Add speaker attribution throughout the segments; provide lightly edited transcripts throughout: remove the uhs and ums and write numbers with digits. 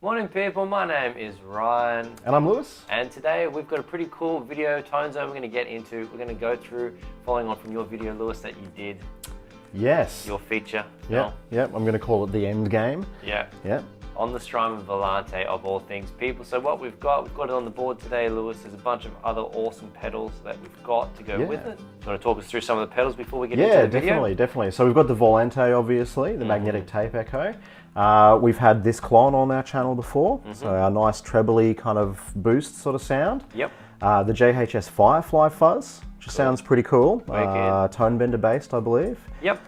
Speaker 1: Morning people, my name is Ryan.
Speaker 2: And I'm Lewis.
Speaker 1: And today we've got a pretty cool video tone zone we're going to get into. We're going to go through, following on from your video, Lewis, that you did.
Speaker 2: Yes.
Speaker 1: Your feature.
Speaker 2: Yeah, I'm going to call it the end game.
Speaker 1: Yeah.
Speaker 2: Yeah.
Speaker 1: On the Strymon Volante of all things, people. So what we've got it on the board today, Lewis. There's a bunch of other awesome pedals that we've got to go with it. Do you want to talk us through some of the pedals before we get into the video?
Speaker 2: Yeah, definitely. So we've got the Volante, obviously, the magnetic tape echo. We've had this clone on our channel before, so our nice trebly kind of boost sort of sound.
Speaker 1: Yep.
Speaker 2: The JHS Firefly fuzz, which sounds pretty cool.
Speaker 1: Wicked.
Speaker 2: Tone bender based, I believe.
Speaker 1: Yep.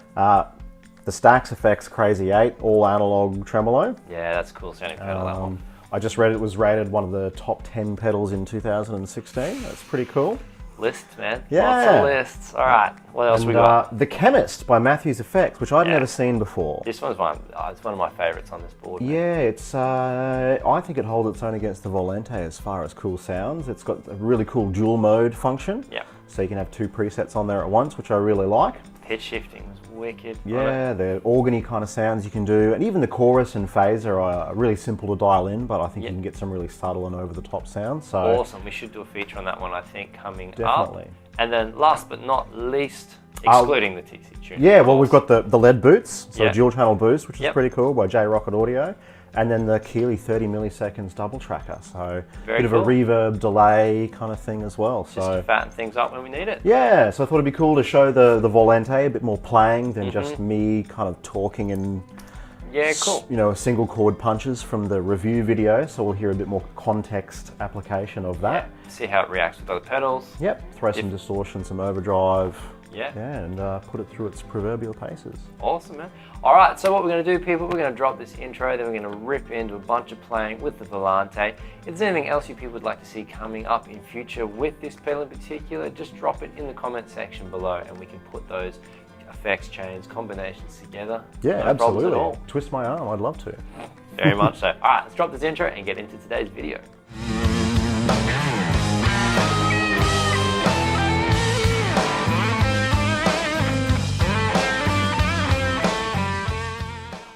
Speaker 2: The Stax Effects Crazy 8, all analog tremolo.
Speaker 1: Yeah, that's a cool sounding pedal, that one.
Speaker 2: I just read it was rated one of the top 10 pedals in 2016. That's pretty cool.
Speaker 1: Lists, man.
Speaker 2: Yeah.
Speaker 1: Lots of lists. All right. What else we got?
Speaker 2: The Chemist by Matthews Effects, which I'd never seen before.
Speaker 1: This one's it's one of my favorites on this board. Man.
Speaker 2: Yeah, it's. I think it holds its own against the Volante as far as cool sounds. It's got a really cool dual mode function.
Speaker 1: Yeah.
Speaker 2: So you can have two presets on there at once, which I really like.
Speaker 1: Pitch shifting was wicked.
Speaker 2: Yeah, the organy kind of sounds you can do, and even the chorus and phaser are really simple to dial in, but I think you can get some really subtle and over the top sounds. So
Speaker 1: awesome. We should do a feature on that one, I think, coming
Speaker 2: definitely.
Speaker 1: up. And then last but not least, excluding the TC tuning.
Speaker 2: Yeah, well, we've got the LED boots, so dual channel boost, which is pretty cool, by J Rocket Audio. And then the Keeley 30 milliseconds double tracker, so a bit of a reverb delay kind of thing as well.
Speaker 1: Just to fatten things up when we need it.
Speaker 2: Yeah, so I thought it'd be cool to show the Volante a bit more playing than just me kind of talking and a single chord punches from the review video. So we'll hear a bit more context application of that.
Speaker 1: Yeah. See how it reacts with other pedals.
Speaker 2: Yep, throw some distortion, some overdrive.
Speaker 1: Yeah,
Speaker 2: and put it through its proverbial paces.
Speaker 1: Awesome, man. All right, so what we're going to do, people, we're going to drop this intro, then we're going to rip into a bunch of playing with the Volante. If there's anything else you people would like to see coming up in future with this pedal in particular, just drop it in the comment section below and we can put those effects, chains, combinations together.
Speaker 2: Yeah,
Speaker 1: no
Speaker 2: absolutely.
Speaker 1: problems at all.
Speaker 2: Twist my arm, I'd love to.
Speaker 1: Very much so. All right, let's drop this intro and get into today's video.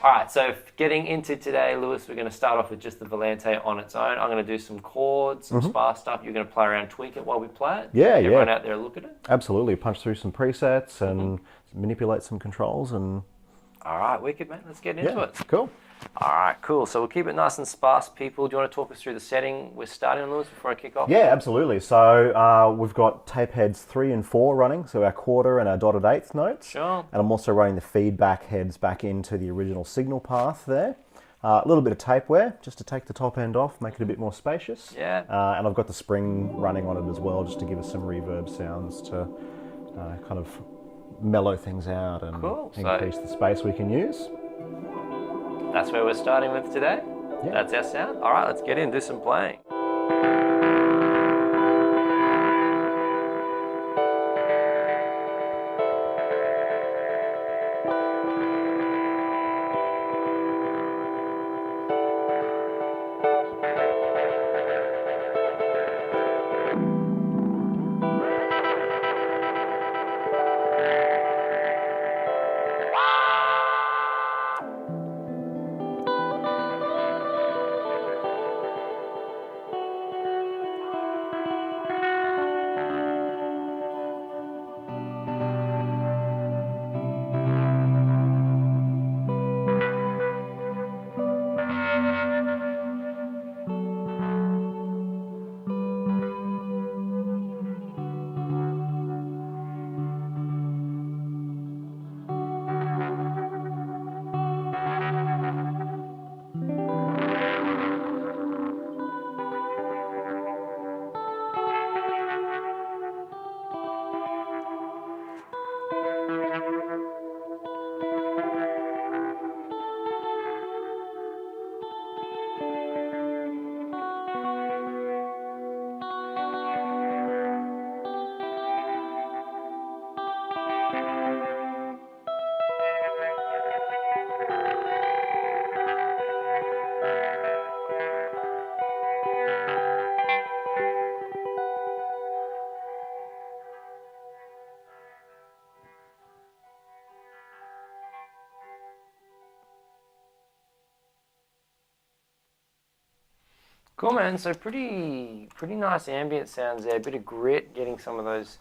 Speaker 1: All right, so getting into today, Lewis, we're going to start off with just the Volante on its own. I'm going to do some chords, some sparse stuff. You're going to play around, tweak it while we play it.
Speaker 2: Yeah,
Speaker 1: Everyone out there look at it.
Speaker 2: Absolutely, punch through some presets and manipulate some controls and...
Speaker 1: All right, wicked, man. Let's get into it.
Speaker 2: Cool.
Speaker 1: All right, cool. So we'll keep it nice and sparse, people. Do you want to talk us through the setting we're starting on, Lewis, before I kick off?
Speaker 2: Yeah, absolutely. So we've got tape heads 3 and 4 running, so our quarter and our dotted eighth notes.
Speaker 1: Sure.
Speaker 2: And I'm also running the feedback heads back into the original signal path there. A little bit of tape wear, just to take the top end off, make it a bit more spacious.
Speaker 1: Yeah.
Speaker 2: And I've got the spring running on it as well, just to give us some reverb sounds to kind of mellow things out and increase the space we can use.
Speaker 1: That's where we're starting with today.
Speaker 2: Yeah.
Speaker 1: That's our sound. All right, let's get in, do some playing. Cool, man. So pretty nice ambient sounds there. A bit of grit, getting some of those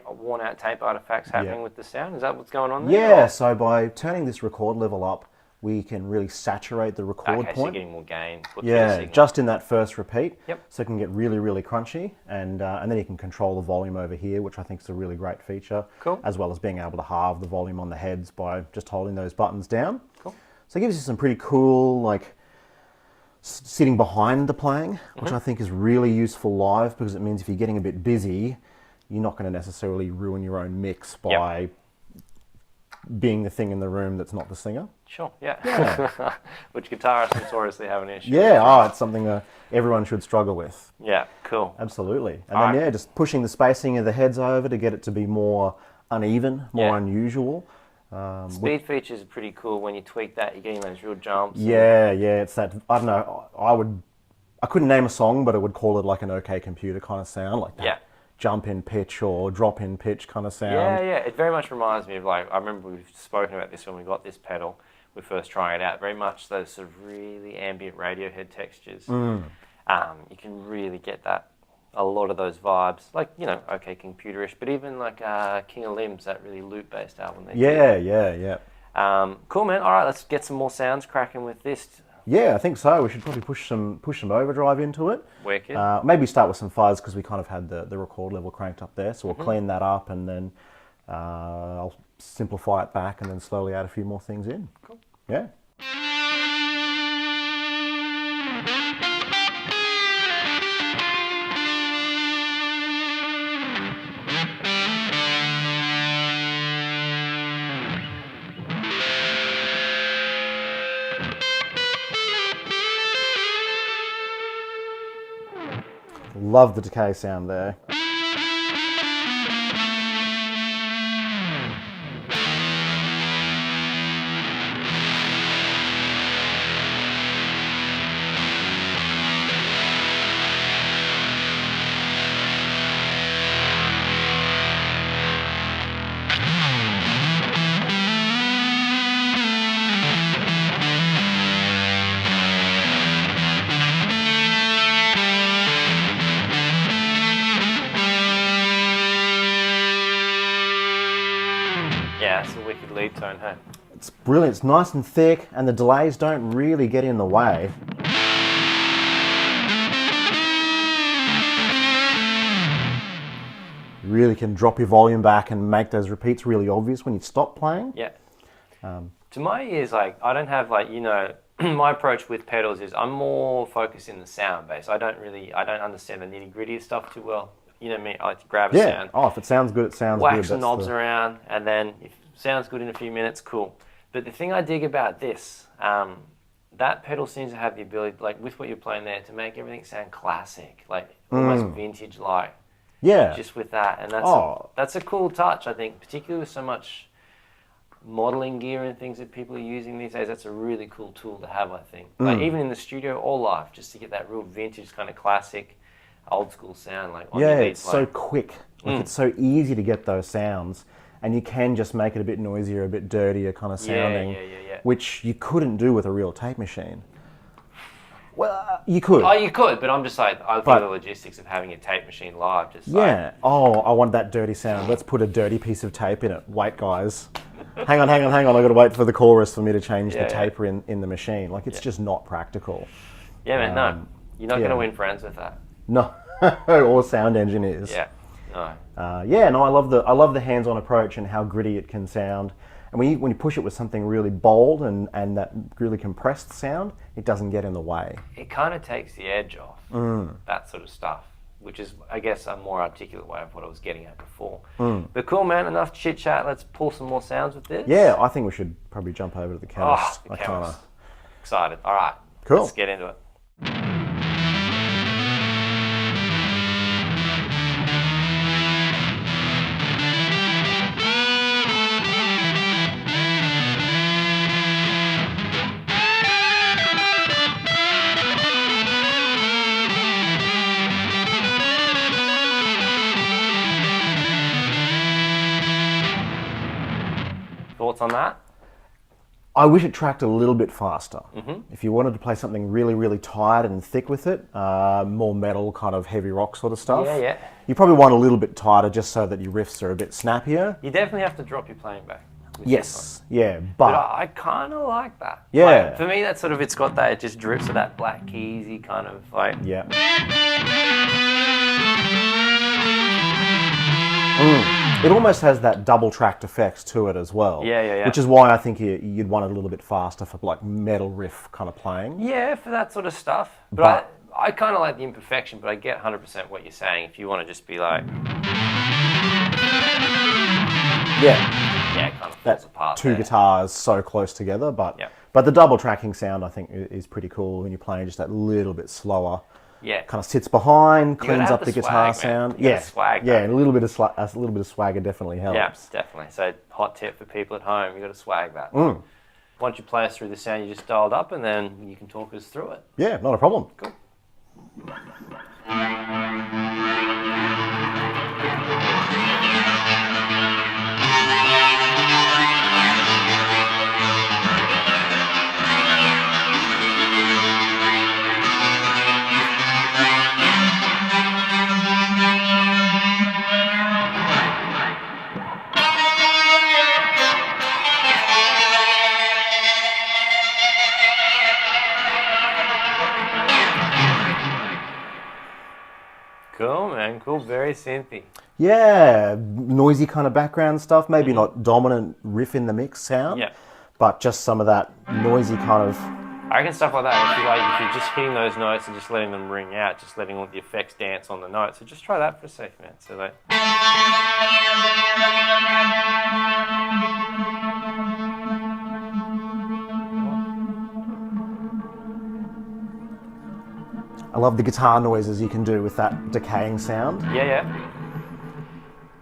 Speaker 1: worn out tape artifacts happening with the sound. Is that what's going on there?
Speaker 2: Yeah, so by turning this record level up, we can really saturate the record
Speaker 1: Okay, so you're
Speaker 2: point.
Speaker 1: getting more gain.
Speaker 2: Yeah, just in that first repeat.
Speaker 1: Yep.
Speaker 2: So it can get really, really crunchy, and then you can control the volume over here, which I think is a really great feature.
Speaker 1: Cool.
Speaker 2: As well as being able to halve the volume on the heads by just holding those buttons down.
Speaker 1: Cool.
Speaker 2: So it gives you some pretty cool, like, sitting behind the playing, which I think is really useful live, because it means if you're getting a bit busy, you're not going to necessarily ruin your own mix by being the thing in the room that's not the singer.
Speaker 1: Sure, yeah. Which guitarists notoriously have an issue
Speaker 2: with. It's something that everyone should struggle with.
Speaker 1: Yeah, cool.
Speaker 2: Absolutely. And then, just pushing the spacing of the heads over to get it to be more uneven, more unusual.
Speaker 1: Speed features are pretty cool. When you tweak that, you're getting those real jumps.
Speaker 2: Yeah, it's that, I don't know, I couldn't name a song, but I would call it like an OK Computer kind of sound, like that jump in pitch or drop in pitch kind of sound.
Speaker 1: Yeah, it very much reminds me of, like, I remember we've spoken about this when we got this pedal, we first trying it out, very much those sort of really ambient Radiohead textures. You can really get that, a lot of those vibes, like, you know, OK Computer-ish, but even like King of Limbs, that really loop-based album.
Speaker 2: Yeah.
Speaker 1: Cool, man. All right, let's get some more sounds cracking with this.
Speaker 2: Yeah, I think so. We should probably push some overdrive into it.
Speaker 1: Wicked.
Speaker 2: Maybe start with some fuzz, because we kind of had the record level cranked up there. So we'll clean that up, and then I'll simplify it back, and then slowly add a few more things in.
Speaker 1: Cool.
Speaker 2: Yeah. Love the decay sound there.
Speaker 1: Yeah, it's a wicked lead tone, hey?
Speaker 2: It's brilliant. It's nice and thick, and the delays don't really get in the way. You really can drop your volume back and make those repeats really obvious when you stop playing.
Speaker 1: Yeah. To my ears, like, I don't have, like, you know, my approach with pedals is I'm more focused in the sound base. I don't understand the nitty-gritty stuff too well. You know me, I like to grab a sound.
Speaker 2: Oh, if it sounds good, it sounds good.
Speaker 1: Wax the knobs around, and then if it sounds good in a few minutes, cool. But the thing I dig about this, that pedal seems to have the ability, like with what you're playing there, to make everything sound classic, like almost vintage-like.
Speaker 2: Yeah.
Speaker 1: Just with that, and that's a cool touch, I think, particularly with so much modeling gear and things that people are using these days. That's a really cool tool to have, I think. Like even in the studio or live, just to get that real vintage kind of classic, old school sound. Like on your
Speaker 2: it's so quick. Like it's so easy to get those sounds, and you can just make it a bit noisier, a bit dirtier kind of sounding, which you couldn't do with a real tape machine. Well, you could.
Speaker 1: Oh, you could, but I'm just like, I think the logistics of having a tape machine live just
Speaker 2: like... I want that dirty sound. Let's put a dirty piece of tape in it. Wait, guys. hang on. I've got to wait for the chorus for me to change the taper in the machine. Like, it's just not practical.
Speaker 1: Yeah, man, no. You're not going to win friends with that.
Speaker 2: No. Or sound engineers.
Speaker 1: Yeah, no.
Speaker 2: I love the hands-on approach and how gritty it can sound. And when you push it with something really bold and that really compressed sound, it doesn't get in the way.
Speaker 1: It kind of takes the edge off, that sort of stuff, which is, I guess, a more articulate way of what I was getting at before. But cool, man, enough chit-chat. Let's pull some more sounds with this.
Speaker 2: Yeah, I think we should probably jump over to the Chemist.
Speaker 1: Oh, the Chemist. Excited. All right.
Speaker 2: Cool.
Speaker 1: Let's get into it. Thoughts on that?
Speaker 2: I wish it tracked a little bit faster. If you wanted to play something really, really tight and thick with it, more metal, kind of heavy rock sort of stuff,
Speaker 1: Yeah.
Speaker 2: you probably want a little bit tighter just so that your riffs are a bit snappier.
Speaker 1: You definitely have to drop your playing back.
Speaker 2: Yes, yeah,
Speaker 1: But I kind of like that.
Speaker 2: Yeah.
Speaker 1: Like, for me, that's sort of, it's got that, it just drips of that Black Keysy kind of like.
Speaker 2: Yeah. It almost has that double-tracked effects to it as well.
Speaker 1: Yeah.
Speaker 2: Which is why I think you'd want it a little bit faster for like metal riff kind of playing.
Speaker 1: Yeah, for that sort of stuff. But I kind of like the imperfection, but I get 100% what you're saying. If you want to just be like. Yeah, it kind of falls apart.
Speaker 2: Two guitars so close together, but
Speaker 1: Yeah.
Speaker 2: but the double tracking sound I think is pretty cool when you're playing just that little bit slower.
Speaker 1: Yeah.
Speaker 2: Kind of sits behind, cleans up the
Speaker 1: swag,
Speaker 2: guitar
Speaker 1: man.
Speaker 2: sound.
Speaker 1: You gotta swag
Speaker 2: yeah,
Speaker 1: that.
Speaker 2: and a little bit of swagger definitely helps.
Speaker 1: Yeah, definitely. So hot tip for people at home, you got to swag that. Once you play us through the sound you just dialed up, and then you can talk us through it.
Speaker 2: Yeah, not a problem.
Speaker 1: Cool. Cool, man. Cool. Very synthy.
Speaker 2: Yeah, noisy kind of background stuff. Maybe not dominant riff in the mix sound.
Speaker 1: Yeah.
Speaker 2: But just some of that noisy kind of.
Speaker 1: I reckon stuff like that, if you're just hitting those notes and just letting them ring out, just letting all the effects dance on the notes. So just try that for a sec, man. So like.
Speaker 2: I love the guitar noises you can do with that decaying sound.
Speaker 1: Yeah.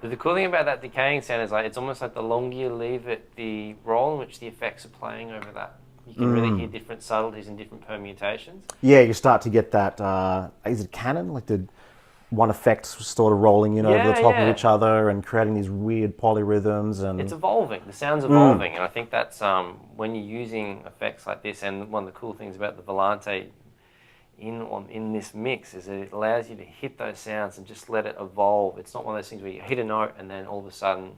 Speaker 1: But the cool thing about that decaying sound is like it's almost like the longer you leave it, the role in which the effects are playing over that. You can really hear different subtleties and different permutations.
Speaker 2: Yeah, you start to get that, is it canon? Like the one effect sort of rolling in over the top of each other and creating these weird polyrhythms. And
Speaker 1: it's evolving. The sound's evolving. And I think that's when you're using effects like this, and one of the cool things about the Volante in this mix is that it allows you to hit those sounds and just let it evolve. It's not one of those things where you hit a note and then all of a sudden,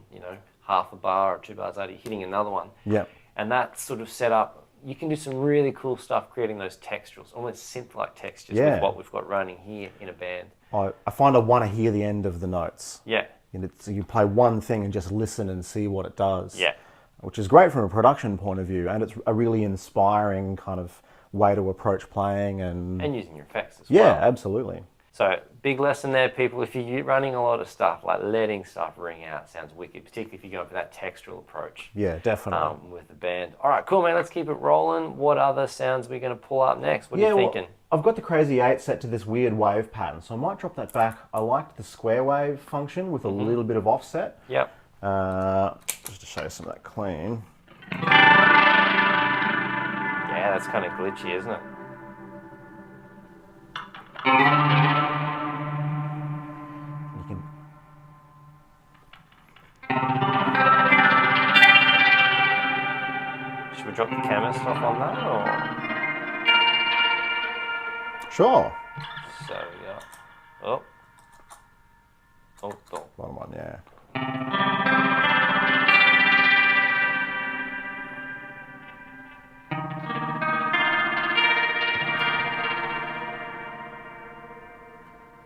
Speaker 1: half a bar or 2 bars later, you're hitting another one.
Speaker 2: Yeah.
Speaker 1: And that sort of setup, you can do some really cool stuff creating those texturals, almost synth-like textures with what we've got running here in a band.
Speaker 2: I find I want to hear the end of the notes.
Speaker 1: Yeah.
Speaker 2: And you play one thing and just listen and see what it does.
Speaker 1: Yeah.
Speaker 2: Which is great from a production point of view, and it's a really inspiring kind of way to approach playing and
Speaker 1: using your effects as well.
Speaker 2: Yeah, absolutely.
Speaker 1: So big lesson there, people. If you're running a lot of stuff, like letting stuff ring out sounds wicked, particularly if you're going for that textural approach.
Speaker 2: Yeah, definitely.
Speaker 1: With the band. All right, cool, man. Let's keep it rolling. What other sounds are we going to pull up next? What are you thinking?
Speaker 2: Well, I've got the Crazy 8 set to this weird wave pattern, so I might drop that back. I liked the square wave function with a little bit of offset.
Speaker 1: Yep.
Speaker 2: Just to show you some of that clean.
Speaker 1: Yeah, that's kind of glitchy, isn't it?
Speaker 2: You can.
Speaker 1: Should we drop the Chemist off on that, or?
Speaker 2: Sure.
Speaker 1: So we got. Oh.
Speaker 2: Bottom one, yeah.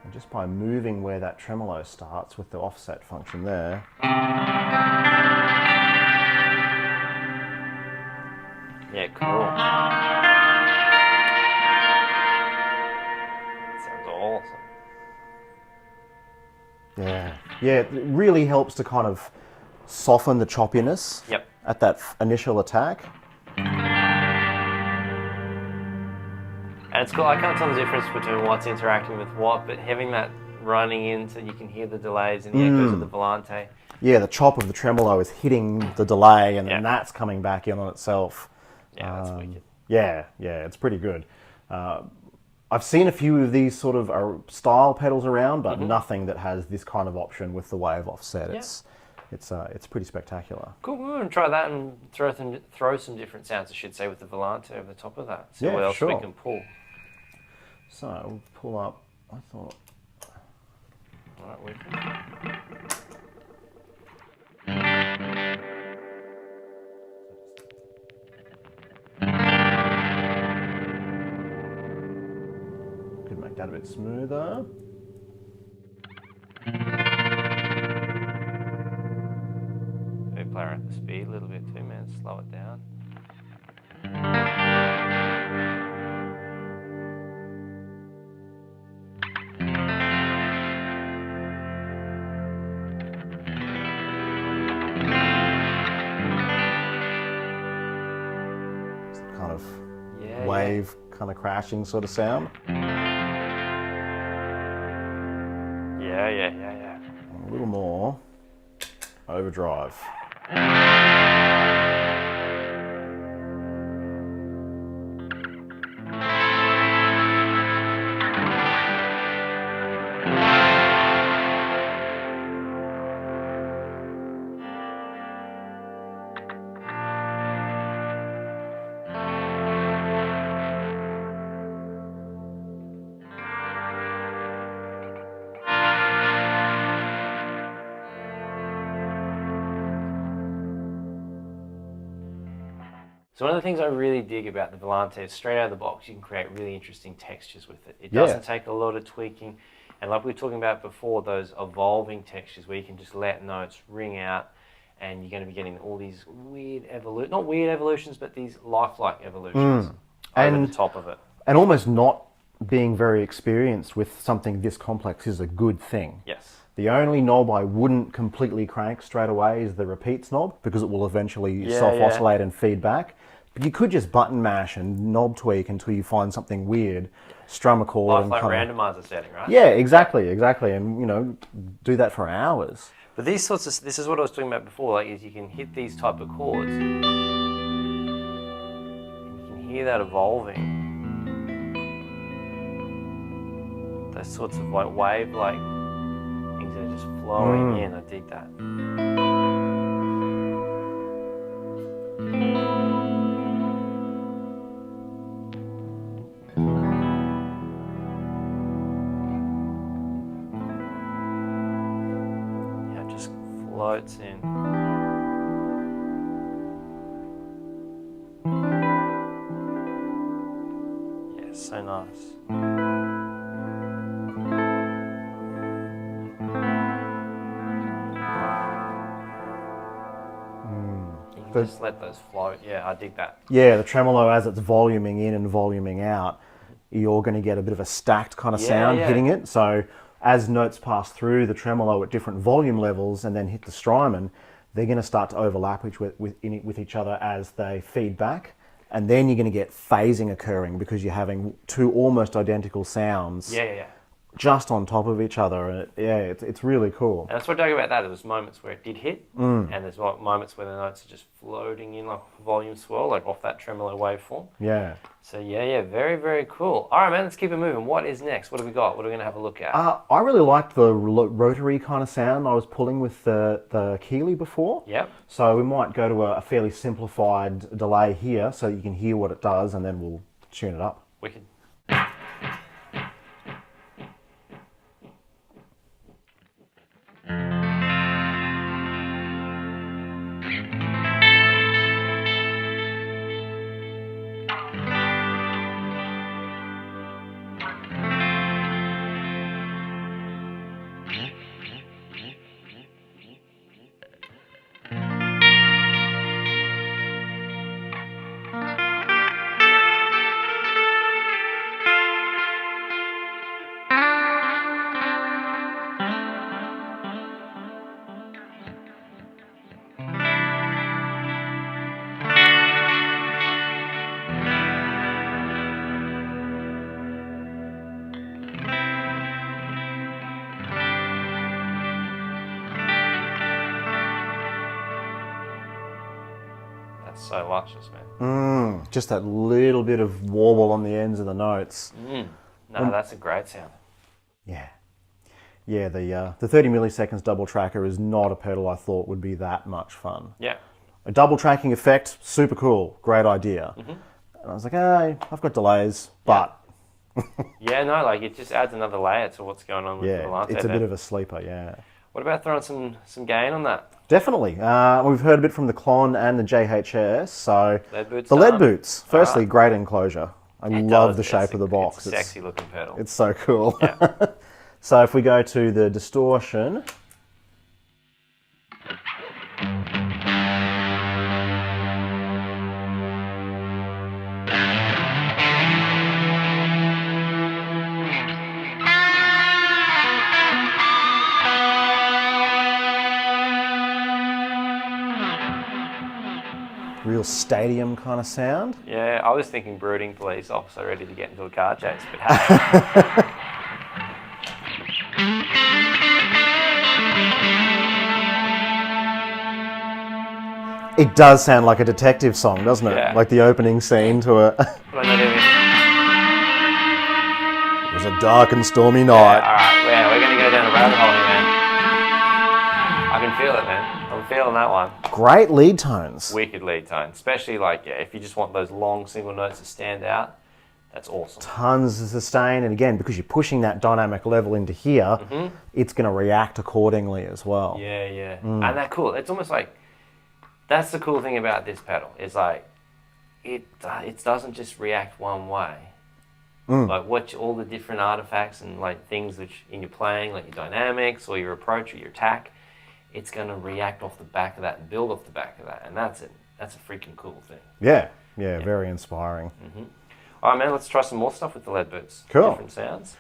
Speaker 2: And just by moving where that tremolo starts with the offset function there.
Speaker 1: Yeah, cool. Sounds awesome.
Speaker 2: Yeah, it really helps to kind of soften the choppiness at that initial attack.
Speaker 1: And it's cool, I can't tell the difference between what's interacting with what, but having that running in so you can hear the delays and the echoes of the Volante.
Speaker 2: Yeah, the chop of the tremolo is hitting the delay and then that's coming back in on itself.
Speaker 1: Yeah, that's wicked.
Speaker 2: Yeah, it's pretty good. I've seen a few of these sort of style pedals around, but nothing that has this kind of option with the wave offset. It's pretty spectacular.
Speaker 1: Cool, we're going to try that and throw some different sounds, I should say, with the Volante over the top of that. See what else we can pull.
Speaker 2: So we'll pull up, I thought.
Speaker 1: All right, we
Speaker 2: could make that a bit smoother.
Speaker 1: maybe play around the speed a little bit too, man. Slow it down.
Speaker 2: Kind of wave, kind of crashing sort of sound.
Speaker 1: Yeah.
Speaker 2: A little more overdrive.
Speaker 1: So one of the things I really dig about the Volante is straight out of the box, you can create really interesting textures with it. It doesn't take a lot of tweaking. And like we were talking about before, those evolving textures where you can just let notes ring out and you're going to be getting all these weird not weird evolutions, but these lifelike evolutions over the top of it.
Speaker 2: And almost not being very experienced with something this complex is a good thing.
Speaker 1: Yes.
Speaker 2: The only knob I wouldn't completely crank straight away is the repeats knob, because it will eventually self-oscillate and feed back. But you could just button mash and knob tweak until you find something weird, strum a chord.
Speaker 1: Lifelike randomizer setting, right?
Speaker 2: Yeah, exactly. And, you know, do that for hours.
Speaker 1: But these sorts of, this is what I was talking about before, like, is you can hit these type of chords and you can hear that evolving. Those sorts of like wave-like things that are just flowing in. I dig that. Yeah, it just floats in. Yeah, so nice. Just let those float. Yeah, I dig that.
Speaker 2: Yeah, the tremolo, as it's voluming in and voluming out, you're going to get a bit of a stacked kind of sound hitting it. So as notes pass through the tremolo at different volume levels and then hit the Strymon, they're going to start to overlap with each other as they feed back. And then you're going to get phasing occurring because you're having two almost identical sounds. Just on top of each other, and it's really cool.
Speaker 1: And that's what I dug about that. There was moments where it did hit, and there's moments where the notes are just floating in like a volume swirl, like off that tremolo waveform.
Speaker 2: Yeah.
Speaker 1: So very, very cool. All right, man, let's keep it moving. What is next? What have we got? What are we going to have a look at?
Speaker 2: I really liked the rotary kind of sound I was pulling with the Keeley before.
Speaker 1: Yep.
Speaker 2: So we might go to a fairly simplified delay here so you can hear what it does, and then we'll tune it up.
Speaker 1: Wicked. So luscious, man.
Speaker 2: Just that little bit of warble on the ends of the notes.
Speaker 1: No, that's a great sound.
Speaker 2: Yeah. Yeah, the 30 milliseconds double tracker is not a pedal I thought would be that much fun.
Speaker 1: Yeah.
Speaker 2: A double tracking effect, super cool, great idea. And I was like, hey, I've got delays, but...
Speaker 1: Yeah, no, like it just adds another layer to what's going on with the Volante.
Speaker 2: It's a bit of a sleeper, yeah.
Speaker 1: What about throwing some gain on that?
Speaker 2: Definitely. We've heard a bit from the Klon and the JHS, so...
Speaker 1: Lead boots
Speaker 2: the lead boots. Firstly, great enclosure. I love the shape of the box.
Speaker 1: It's a sexy looking pedal.
Speaker 2: It's so cool.
Speaker 1: Yeah.
Speaker 2: So if we go to the distortion... Real stadium kind of sound.
Speaker 1: Yeah, I was thinking brooding police officer ready to get into a car chase, but hey.
Speaker 2: It does sound like a detective song, doesn't it?
Speaker 1: Yeah.
Speaker 2: Like the opening scene to a...
Speaker 1: But I'm not even...
Speaker 2: It was a dark and stormy night.
Speaker 1: Yeah, alright, yeah, we're going to go down a rabbit hole here, man. I can feel it, man. I'm feeling that one.
Speaker 2: Great lead tones.
Speaker 1: Wicked lead tone, especially like if you just want those long single notes to stand out, that's awesome.
Speaker 2: Tons of sustain, and again, because you're pushing that dynamic level into here, it's going to react accordingly as well.
Speaker 1: Yeah, yeah. And that's cool. It's almost like, that's the cool thing about this pedal, is like, it doesn't just react one way. Like watch all the different artifacts and like things which in your playing, like your dynamics or your approach or your attack, it's going to react off the back of that and build off the back of that. And that's it. That's a freaking cool thing.
Speaker 2: Yeah, very inspiring.
Speaker 1: All right, man, let's try some more stuff with the lead boots.
Speaker 2: Cool.
Speaker 1: Different sounds.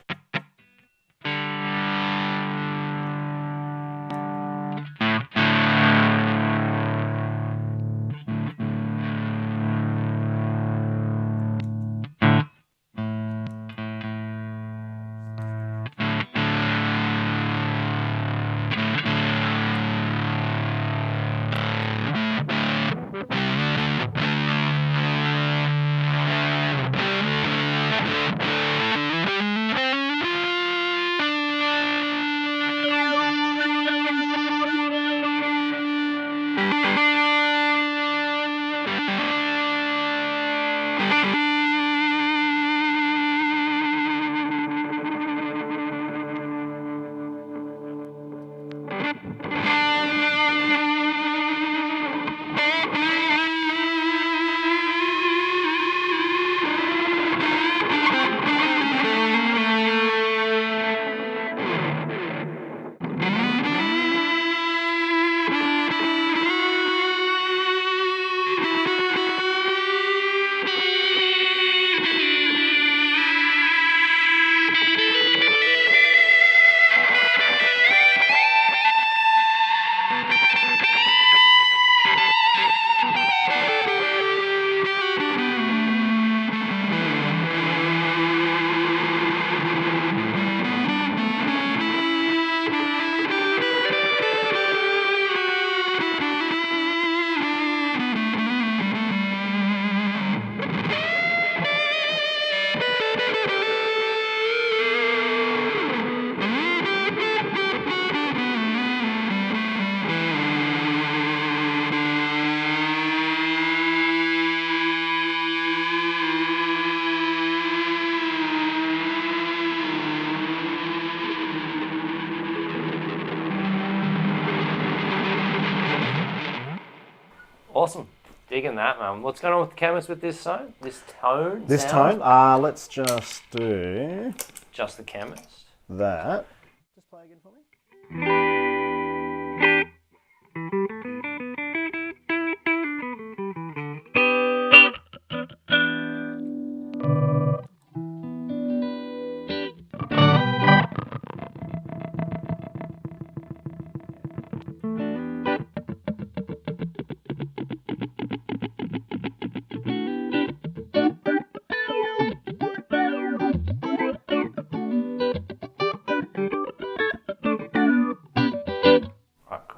Speaker 1: Awesome. Digging that, man. What's going on with the Chemist with this tone? This tone?
Speaker 2: This
Speaker 1: sound?
Speaker 2: tone? Let's just do...
Speaker 1: Just the Chemist.
Speaker 2: that. Just play again for me.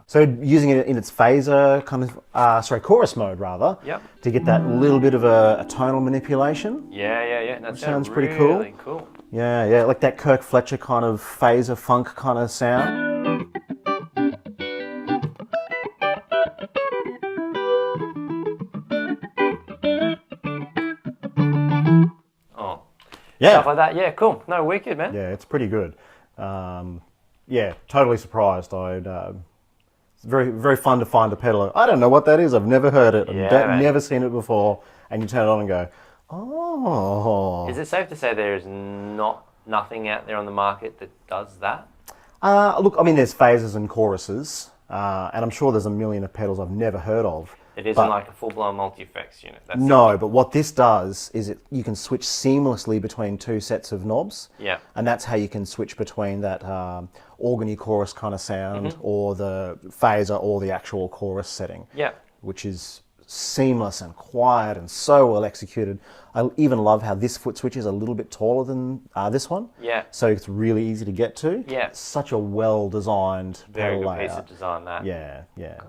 Speaker 2: So using it in its phaser kind of, chorus mode rather,
Speaker 1: Yep.
Speaker 2: to get that little bit of a tonal manipulation.
Speaker 1: Yeah. That
Speaker 2: sounds
Speaker 1: really
Speaker 2: pretty cool.
Speaker 1: Cool.
Speaker 2: Yeah, like that Kirk Fletcher kind of phaser funk kind of sound.
Speaker 1: Oh,
Speaker 2: Yeah.
Speaker 1: stuff like that. Yeah, cool. No, wicked, man.
Speaker 2: Yeah, it's pretty good. Yeah, totally surprised. It's very, very fun to find a pedal. I don't know what that is. I've never heard it.
Speaker 1: Yeah,
Speaker 2: I've never seen it before. And you turn it on and go, oh.
Speaker 1: Is it safe to say there is nothing out there on the market that does that?
Speaker 2: Look, I mean, there's phases and choruses, and I'm sure there's a million of pedals I've never heard of.
Speaker 1: It isn't like a full-blown multi-effects unit. That's
Speaker 2: No, but what this does is you can switch seamlessly between two sets of knobs.
Speaker 1: Yeah.
Speaker 2: And that's how you can switch between that organy chorus kind of sound or the phaser or the actual chorus setting.
Speaker 1: Yeah.
Speaker 2: Which is seamless and quiet and so well executed. I even love how this foot switch is a little bit taller than this one.
Speaker 1: Yeah.
Speaker 2: So it's really easy to get to.
Speaker 1: Yeah.
Speaker 2: It's such a well-designed
Speaker 1: Very
Speaker 2: pedal
Speaker 1: good piece
Speaker 2: layout.
Speaker 1: of design, that.
Speaker 2: Yeah, yeah.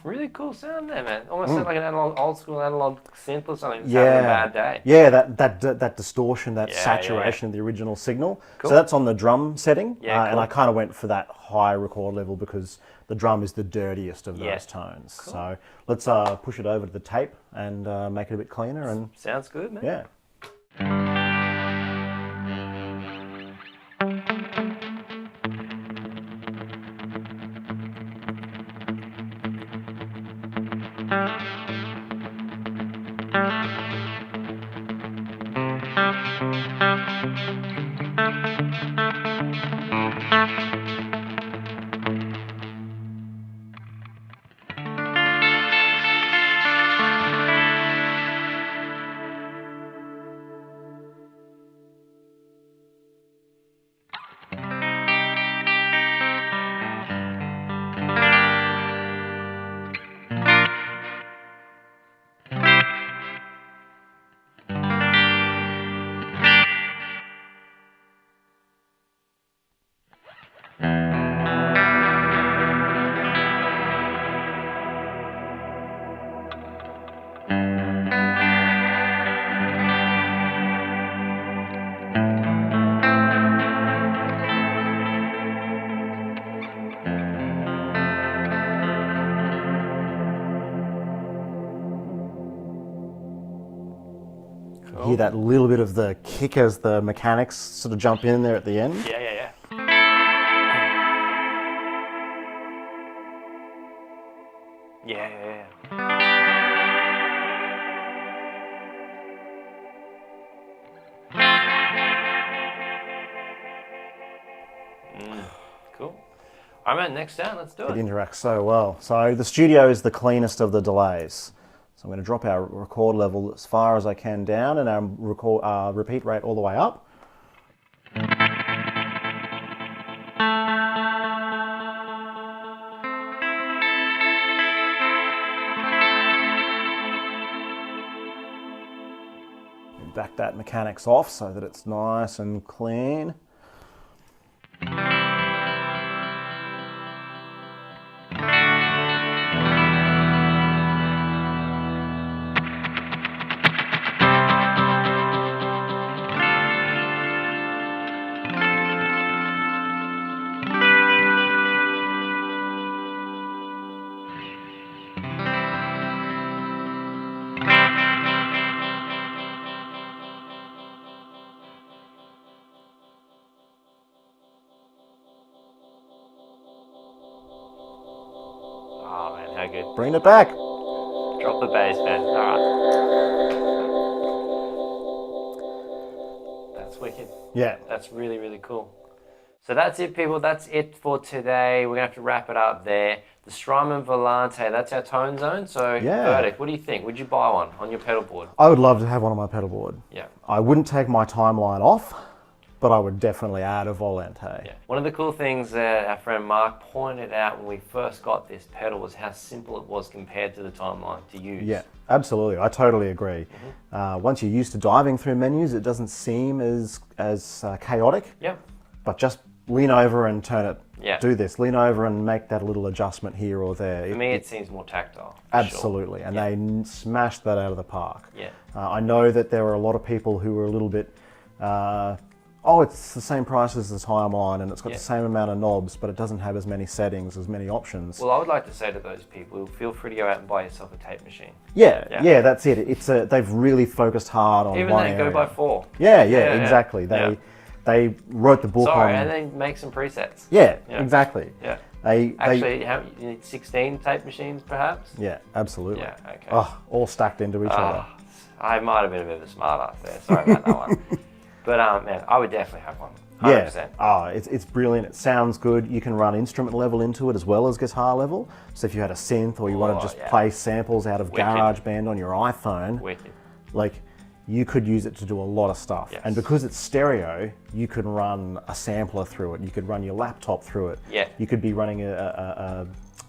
Speaker 1: Really cool sound there, man. Almost sounds like an analog, old school analog synth or something. It's having a bad day.
Speaker 2: Yeah, that distortion, that
Speaker 1: Yeah,
Speaker 2: saturation of the original signal.
Speaker 1: Cool.
Speaker 2: So that's on the drum setting.
Speaker 1: Yeah,
Speaker 2: And
Speaker 1: cool.
Speaker 2: I kind of went for that high record level because the drum is the dirtiest of
Speaker 1: Yeah.
Speaker 2: those tones. So let's push it over to the tape and make it a bit cleaner. And
Speaker 1: Sounds good, man.
Speaker 2: yeah. Hear that little bit of the kick as the mechanics sort of jump in there at the end.
Speaker 1: Yeah, yeah, yeah. Yeah, yeah, yeah. Cool. All right, man, next down, let's do
Speaker 2: It
Speaker 1: it.
Speaker 2: interacts so well. So the studio is the cleanest of the delays. So I'm going to drop our record level as far as I can down and our repeat rate all the way up. Back that mechanics off so that it's nice and clean.
Speaker 1: Oh, man, how good.
Speaker 2: Bring it back.
Speaker 1: Drop the bass, man. All right. That's wicked.
Speaker 2: Yeah.
Speaker 1: That's really, really cool. So that's it, people. That's it for today. We're going to have to wrap it up there. The Strymon Volante, that's our tone zone. So,
Speaker 2: Yeah.
Speaker 1: verdict, what do you think? Would you buy one on your pedal board?
Speaker 2: I would love to have one on my pedal board.
Speaker 1: Yeah.
Speaker 2: I wouldn't take my timeline off, but I would definitely add a Volante.
Speaker 1: Yeah. One of the cool things that our friend Mark pointed out when we first got this pedal was how simple it was compared to the timeline to use.
Speaker 2: Yeah, absolutely. I totally agree. Once you're used to diving through menus, it doesn't seem as chaotic.
Speaker 1: Yep.
Speaker 2: But just lean over and turn it.
Speaker 1: Yeah.
Speaker 2: Do this. Lean over and make that little adjustment here or there.
Speaker 1: For me, it seems more tactile.
Speaker 2: Absolutely.
Speaker 1: Sure.
Speaker 2: And they smashed that out of the park.
Speaker 1: Yeah.
Speaker 2: I know that there are a lot of people who are a little bit, oh, it's the same price as the timeline and it's got the same amount of knobs, but it doesn't have as many settings, as many options.
Speaker 1: Well, I would like to say to those people, feel free to go out and buy yourself a tape machine.
Speaker 2: Yeah, that's it. They've really focused hard on
Speaker 1: even
Speaker 2: one
Speaker 1: then,
Speaker 2: area.
Speaker 1: go by 4.
Speaker 2: Yeah, exactly.
Speaker 1: They
Speaker 2: wrote the book on...
Speaker 1: and then make some presets.
Speaker 2: Yeah, exactly.
Speaker 1: Yeah.
Speaker 2: Actually,
Speaker 1: you need 16 tape machines, perhaps?
Speaker 2: Yeah, absolutely.
Speaker 1: Yeah, okay.
Speaker 2: Oh, all stacked into each other.
Speaker 1: I might have been a bit of a smart ass there. Sorry about that one. But man, I would definitely have one. 100%.
Speaker 2: Yeah. Oh, it's brilliant. It sounds good. You can run instrument level into it as well as guitar level. So if you had a synth or you want to just play samples out of GarageBand on your iPhone, like you could use it to do a lot of stuff.
Speaker 1: Yes.
Speaker 2: And because it's stereo, you can run a sampler through it. You could run your laptop through it.
Speaker 1: Yeah.
Speaker 2: You could be running a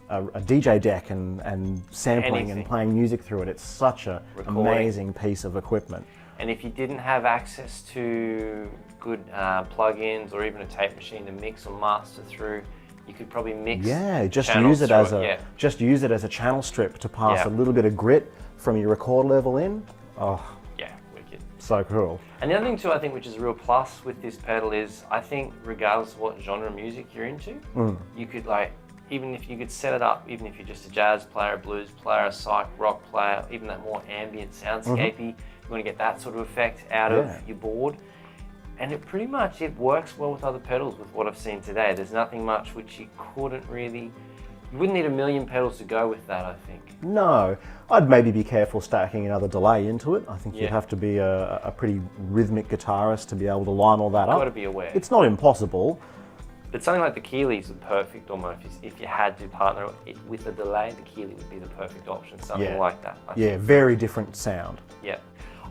Speaker 2: DJ deck and sampling and playing music through it. It's such an amazing piece of equipment.
Speaker 1: And if you didn't have access to good plugins or even a tape machine to mix or master through, you could probably mix.
Speaker 2: Yeah, just use it as a channel strip to pass a little bit of grit from your record level in. Oh,
Speaker 1: yeah, wicked.
Speaker 2: So cool.
Speaker 1: And the other thing too, I think, which is a real plus with this pedal is, I think regardless of what genre of music you're into, you could even if you could set it up, even if you're just a jazz player, a blues player, a psych rock player, even that more ambient soundscapey, you want to get that sort of effect out of your board. And it pretty much, it works well with other pedals with what I've seen today. There's nothing much which you couldn't really, you wouldn't need a million pedals to go with that, I think.
Speaker 2: No, I'd maybe be careful stacking another delay into it. I think you'd have to be a pretty rhythmic guitarist to be able to line all that up.
Speaker 1: Got to be aware.
Speaker 2: It's not impossible.
Speaker 1: But something like the Keelys are perfect almost. If you had to partner it with a delay, the Keeley would be the perfect option, something like that. I think.
Speaker 2: Very different sound.
Speaker 1: Yeah.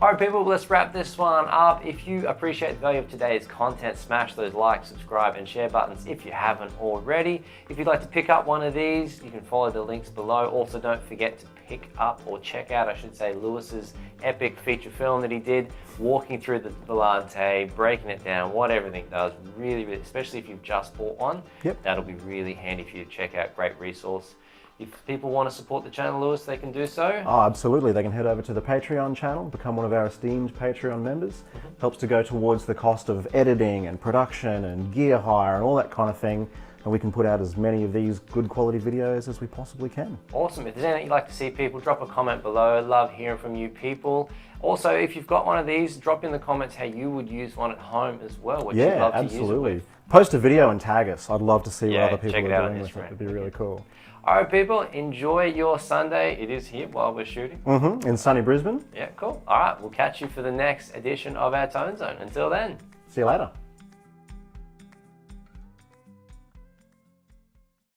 Speaker 1: All right, people, let's wrap this one up. If you appreciate the value of today's content, smash those like, subscribe, and share buttons if you haven't already. If you'd like to pick up one of these, you can follow the links below. Also, don't forget to pick up, or check out, I should say, Lewis's epic feature film that he did, walking through the Volante, breaking it down, what everything does. Really, really, especially if you've just bought one, that'll be really handy for you to check out. Great resource. If people want to support the channel, Lewis, they can do so.
Speaker 2: Oh, absolutely. They can head over to the Patreon channel, become one of our esteemed Patreon members. Helps to go towards the cost of editing and production and gear hire and all that kind of thing. And we can put out as many of these good quality videos as we possibly can.
Speaker 1: Awesome. If there's anything you'd like to see, people, drop a comment below. Love hearing from you people. Also, if you've got one of these, drop in the comments how you would use one at home as well. What you'd love to use it with.
Speaker 2: Post a video and tag us. I'd love to see what other people
Speaker 1: check it
Speaker 2: are
Speaker 1: out
Speaker 2: doing with it. It'd be really cool.
Speaker 1: All right, people, enjoy your Sunday. It is here while we're shooting.
Speaker 2: In sunny Brisbane.
Speaker 1: Yeah, cool. All right, we'll catch you for the next edition of our Tone Zone. Until then.
Speaker 2: See you later.